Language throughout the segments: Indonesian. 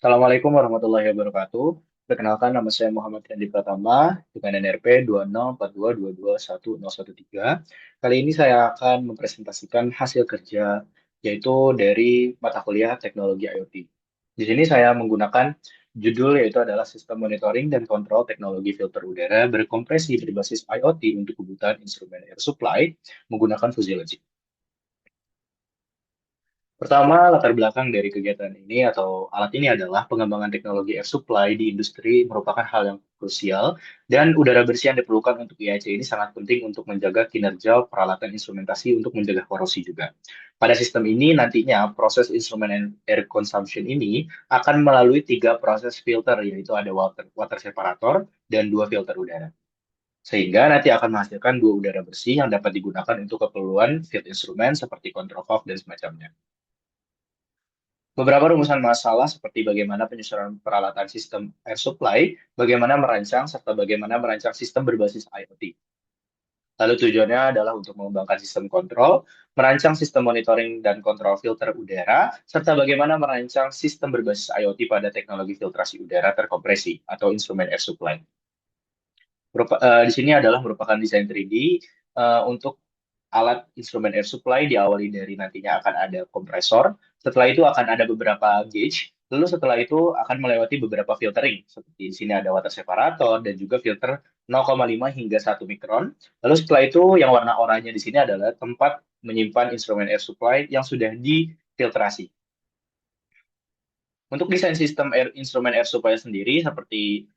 Assalamualaikum warahmatullahi wabarakatuh. Perkenalkan nama saya Muhammad Randi Pratama dengan NRP 2042221013. Kali ini saya akan mempresentasikan hasil kerja yaitu dari mata kuliah Teknologi IoT. Di sini saya menggunakan judul yaitu adalah Sistem Monitoring dan Kontrol Teknologi Filter Udara Berkompresi berbasis IoT untuk kebutuhan instrumen air supply menggunakan Fuzzy Logic. Pertama, latar belakang dari kegiatan ini atau alat ini adalah pengembangan teknologi air supply di industri merupakan hal yang krusial dan udara bersih yang diperlukan untuk IAC ini sangat penting untuk menjaga kinerja peralatan instrumentasi untuk menjaga korosi juga. Pada sistem ini nantinya proses instrumen air consumption ini akan melalui tiga proses filter yaitu ada water separator dan dua filter udara. Sehingga nanti akan menghasilkan dua udara bersih yang dapat digunakan untuk keperluan field instrument seperti control valve dan semacamnya. Beberapa rumusan masalah seperti bagaimana penyusunan peralatan sistem air supply, bagaimana merancang, serta bagaimana merancang sistem berbasis IoT. Lalu tujuannya adalah untuk mengembangkan sistem kontrol, merancang sistem monitoring dan kontrol filter udara, serta bagaimana merancang sistem berbasis IoT pada teknologi filtrasi udara terkompresi atau instrumen air supply. Di sini adalah merupakan desain 3D untuk alat instrumen air supply diawali dari nantinya akan ada kompresor, setelah itu akan ada beberapa gauge, lalu setelah itu akan melewati beberapa filtering, seperti di sini ada water separator dan juga filter 0,5 hingga 1 mikron. Lalu setelah itu yang warna oranye di sini adalah tempat menyimpan instrumen air supply yang sudah difiltrasi. Untuk desain sistem instrumen air supply sendiri, seperti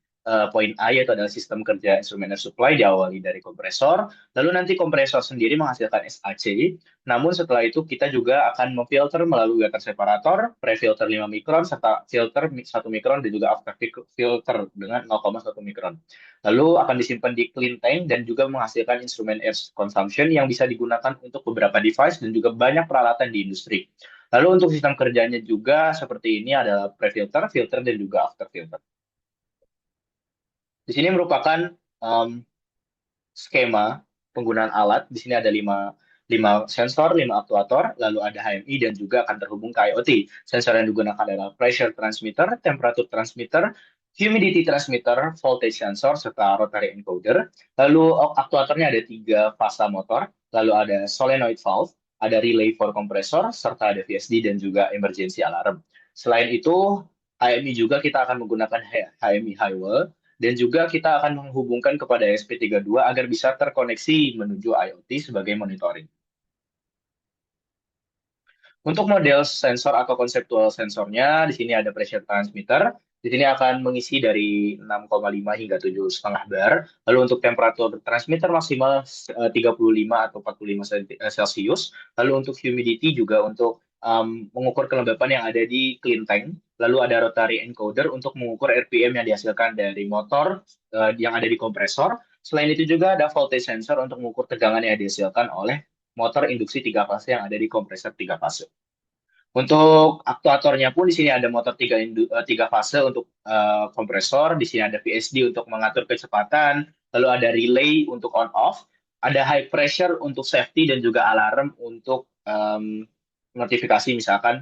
poin A yaitu adalah sistem kerja instrumen air supply diawali dari kompresor, lalu nanti kompresor sendiri menghasilkan SAC, namun setelah itu kita juga akan memfilter melalui water separator, pre-filter 5 mikron, serta filter 1 mikron dan juga after filter dengan 0,1 mikron. Lalu akan disimpan di clean tank dan juga menghasilkan instrumen air consumption yang bisa digunakan untuk beberapa device dan juga banyak peralatan di industri. Lalu untuk sistem kerjanya juga seperti ini adalah pre-filter, filter, dan juga after filter. Di sini merupakan um, skema penggunaan alat. Di sini ada lima sensor, 5 aktuator, lalu ada HMI dan juga akan terhubung ke IoT. Sensor yang digunakan adalah pressure transmitter, temperature transmitter, humidity transmitter, voltage sensor, serta rotary encoder. Lalu aktuatornya ada 3 fasa motor, lalu ada solenoid valve, ada relay for kompresor, serta ada VSD dan juga emergency alarm. Selain itu, HMI juga kita akan menggunakan HMI high wall, dan juga kita akan menghubungkan kepada ESP32 agar bisa terkoneksi menuju IoT sebagai monitoring. Untuk model sensor atau konseptual sensornya, di sini ada pressure transmitter. Di sini akan mengisi dari 6,5 hingga 7,5 bar. Lalu untuk temperatur transmitter maksimal 35 atau 45 Celcius. Lalu untuk humidity juga untuk mengukur kelembapan yang ada di clean tank. Lalu ada rotary encoder untuk mengukur RPM yang dihasilkan dari motor yang ada di kompresor. Selain itu juga ada voltage sensor untuk mengukur tegangan yang dihasilkan oleh motor induksi 3 fase yang ada di kompresor 3 fase. Untuk aktuatornya pun di sini ada motor 3 fase untuk kompresor, di sini ada VSD untuk mengatur kecepatan, lalu ada relay untuk on off, ada high pressure untuk safety dan juga alarm untuk notifikasi misalkan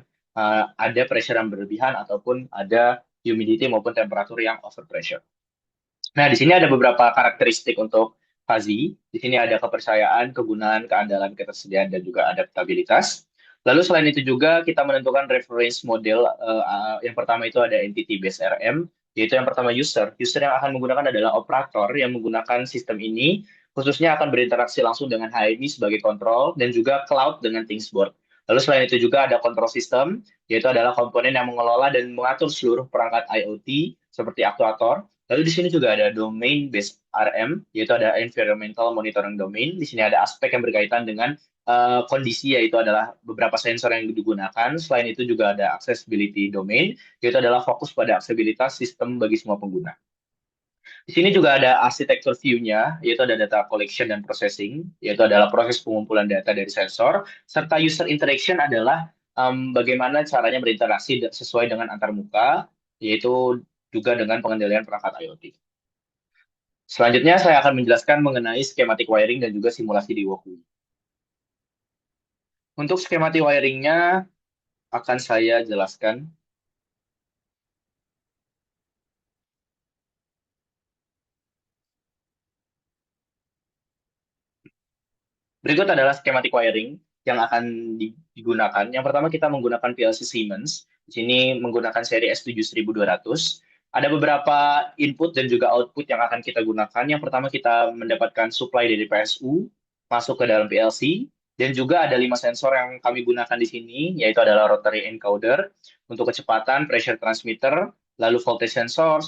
ada pressure yang berlebihan ataupun ada humidity maupun temperatur yang over pressure. Nah, di sini ada beberapa karakteristik untuk Fuzzy. Di sini ada kepercayaan, kegunaan, keandalan, ketersediaan, dan juga adaptabilitas. Lalu selain itu juga kita menentukan reference model. Yang pertama itu ada entity based RM, yaitu yang pertama user. User yang akan menggunakan adalah operator yang menggunakan sistem ini, khususnya akan berinteraksi langsung dengan HMI sebagai kontrol, dan juga cloud dengan Thingsboard. Lalu selain itu juga ada control system, yaitu adalah komponen yang mengelola dan mengatur seluruh perangkat IoT seperti aktuator. Lalu di sini juga ada domain based RM, yaitu ada environmental monitoring domain. Di sini ada aspek yang berkaitan dengan kondisi, yaitu adalah beberapa sensor yang digunakan. Selain itu juga ada accessibility domain, yaitu adalah fokus pada aksesibilitas sistem bagi semua pengguna. Di sini juga ada arsitektur view-nya, yaitu ada data collection dan processing, yaitu adalah proses pengumpulan data dari sensor, serta user interaction adalah bagaimana caranya berinteraksi sesuai dengan antarmuka, yaitu juga dengan pengendalian perangkat IoT. Selanjutnya, saya akan menjelaskan mengenai skematik wiring dan juga simulasi di Woku. Untuk skematik wiringnya akan saya jelaskan. Berikut adalah schematic wiring yang akan digunakan. Yang pertama kita menggunakan PLC Siemens. Di sini menggunakan seri S7200. Ada beberapa input dan juga output yang akan kita gunakan. Yang pertama kita mendapatkan supply dari PSU masuk ke dalam PLC. Dan juga ada 5 sensor yang kami gunakan di sini, yaitu adalah rotary encoder untuk kecepatan, pressure transmitter, lalu voltage sensor,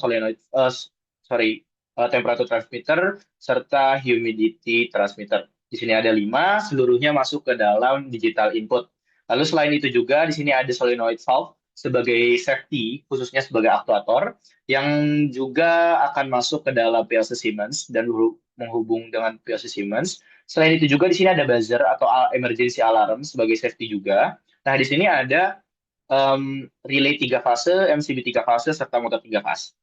temperature transmitter, serta humidity transmitter. Di sini ada 5, seluruhnya masuk ke dalam digital input. Lalu selain itu juga di sini ada solenoid valve sebagai safety, khususnya sebagai aktuator, yang juga akan masuk ke dalam PLC Siemens dan menghubung dengan PLC Siemens. Selain itu juga di sini ada buzzer atau emergency alarm sebagai safety juga. Nah, di sini ada relay 3 fase, MCB 3 fase, serta motor 3 fase.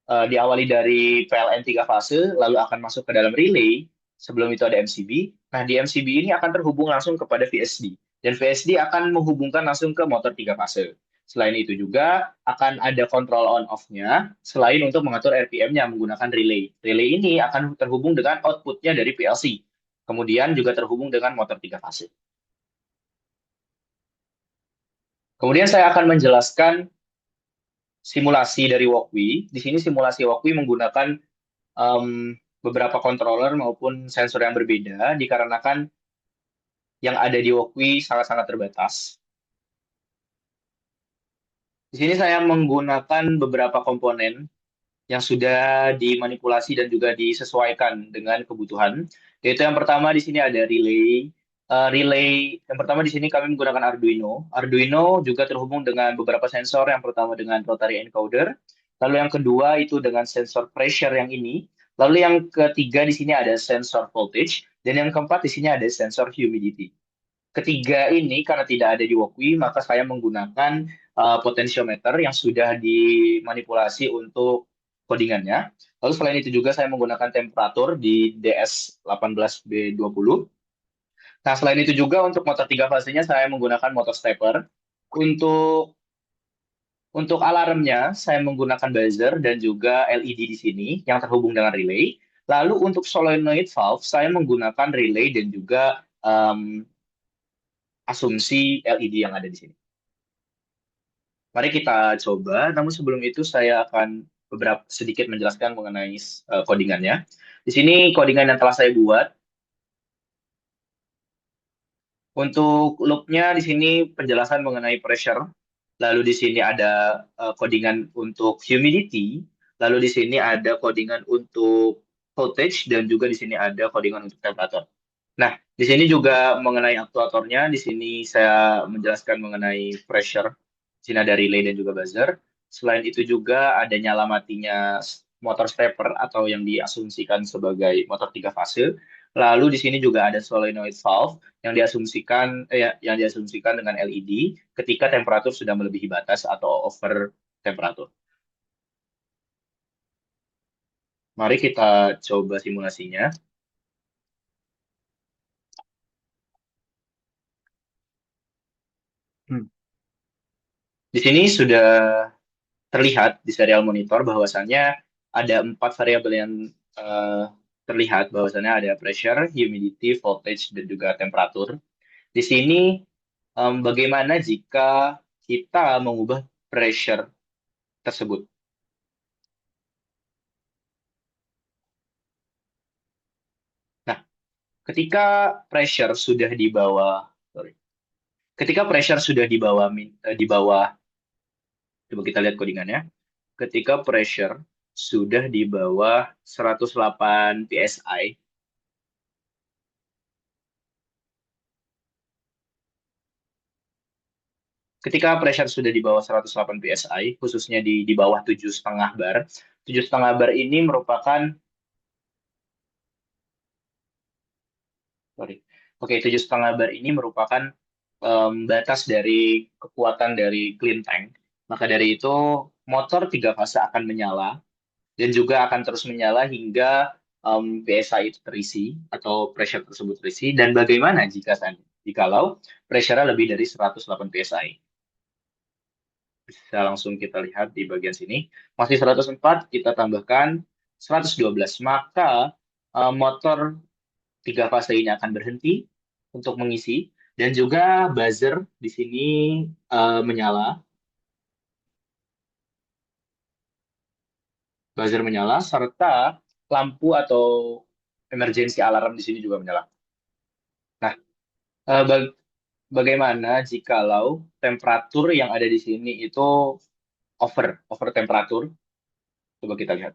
Diawali dari PLN 3 fase, lalu akan masuk ke dalam relay. Sebelum itu ada MCB. Nah, di MCB ini akan terhubung langsung kepada VSD. Dan VSD akan menghubungkan langsung ke motor 3 fase. Selain itu juga akan ada kontrol on-off-nya, selain untuk mengatur RPM-nya menggunakan relay. Relay ini akan terhubung dengan output-nya dari PLC. Kemudian juga terhubung dengan motor 3 fase. Kemudian saya akan menjelaskan simulasi dari Walkwi. Di sini simulasi Walkwi menggunakan beberapa controller maupun sensor yang berbeda dikarenakan yang ada di Walkwi sangat-sangat terbatas. Di sini saya menggunakan beberapa komponen yang sudah dimanipulasi dan juga disesuaikan dengan kebutuhan. Yaitu yang pertama di sini ada relay. Relay yang pertama di sini kami menggunakan Arduino. Arduino juga terhubung dengan beberapa sensor. Yang pertama dengan rotary encoder. Lalu yang kedua itu dengan sensor pressure yang ini. Lalu yang ketiga di sini ada sensor voltage. Dan yang keempat di sini ada sensor humidity. Ketiga ini karena tidak ada di Walkwi, maka saya menggunakan potentiometer yang sudah dimanipulasi untuk codingannya. Lalu selain itu juga saya menggunakan temperatur di DS18B20. Nah, selain itu juga untuk motor 3 fasenya saya menggunakan motor stepper. Untuk alarmnya saya menggunakan buzzer dan juga LED di sini yang terhubung dengan relay. Lalu untuk solenoid valve saya menggunakan relay dan juga asumsi LED yang ada di sini. Mari kita coba, namun sebelum itu saya akan beberapa sedikit menjelaskan mengenai codingannya. Di sini codingan yang telah saya buat. Untuk loopnya di sini penjelasan mengenai pressure, lalu di sini ada codingan untuk humidity, lalu di sini ada codingan untuk voltage, dan juga di sini ada codingan untuk temperatur. Nah, di sini juga mengenai aktuatornya, di sini saya menjelaskan mengenai pressure. Di sini ada relay dan juga buzzer. Selain itu juga ada nyala matinya motor stepper atau yang diasumsikan sebagai motor 3 fase. Lalu di sini juga ada solenoid valve yang diasumsikan dengan LED ketika temperatur sudah melebihi batas atau over temperatur. Mari kita coba simulasinya. Hmm. Di sini sudah terlihat di serial monitor bahwasannya ada 4 variabel yang eh, terlihat bahwasannya ada pressure, humidity, voltage, dan juga temperatur. Di sini bagaimana jika kita mengubah pressure tersebut? Nah, ketika pressure sudah di bawah, sorry, ketika pressure sudah di bawah, coba kita lihat codingannya. Ketika pressure sudah di bawah 108 psi, ketika pressure sudah di bawah 108 psi, khususnya di bawah 7,5 bar, 7,5 bar ini merupakan, sorry, oke, 7,5 bar ini merupakan batas dari kekuatan dari clean tank. Maka dari itu, motor 3 fase akan menyala dan juga akan terus menyala hingga PSI itu terisi atau pressure tersebut terisi. Dan bagaimana jikalau pressure lebih dari 108 psi? Bisa langsung kita lihat di bagian sini. Masih 104, kita tambahkan 112. Maka motor 3 fase ini akan berhenti untuk mengisi dan juga buzzer di sini menyala, buzzer menyala serta lampu atau emergency alarm di sini juga menyala. Nah, eh, bag- bagaimana jikalau temperatur yang ada di sini itu over temperatur? Coba kita lihat.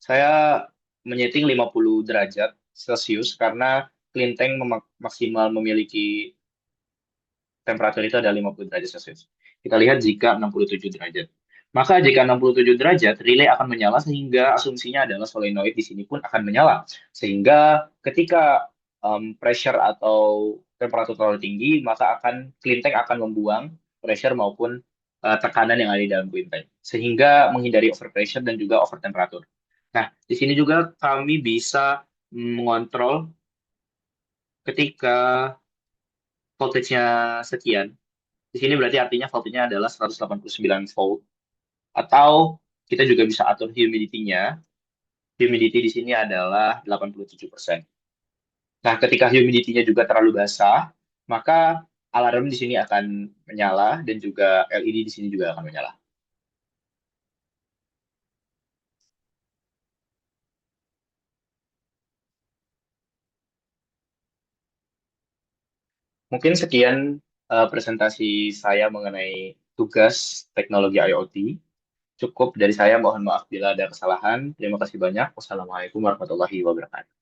Saya menyeting 50 derajat Celcius karena kelinteng maksimal memiliki temperatur itu ada 50 derajat Celcius. Kita lihat jika 67 derajat. Maka jika 67 derajat, relay akan menyala sehingga asumsinya adalah solenoid di sini pun akan menyala. Sehingga ketika pressure atau temperatur terlalu tinggi, maka kelinteng akan membuang pressure maupun tekanan yang ada di dalam kelinteng. Sehingga menghindari overpressure dan juga over temperatur. Nah, di sini juga kami bisa mengontrol ketika voltage-nya sekian. Di sini berarti artinya voltanya adalah 189 volt. Atau kita juga bisa atur humidity-nya. Humidity di sini adalah 87%. Nah, ketika humidity-nya juga terlalu basah, maka alarm di sini akan menyala dan juga LED di sini juga akan menyala. Mungkin sekian presentasi saya mengenai tugas teknologi IoT. Cukup dari saya, mohon maaf bila ada kesalahan. Terima kasih banyak. Wassalamualaikum warahmatullahi wabarakatuh.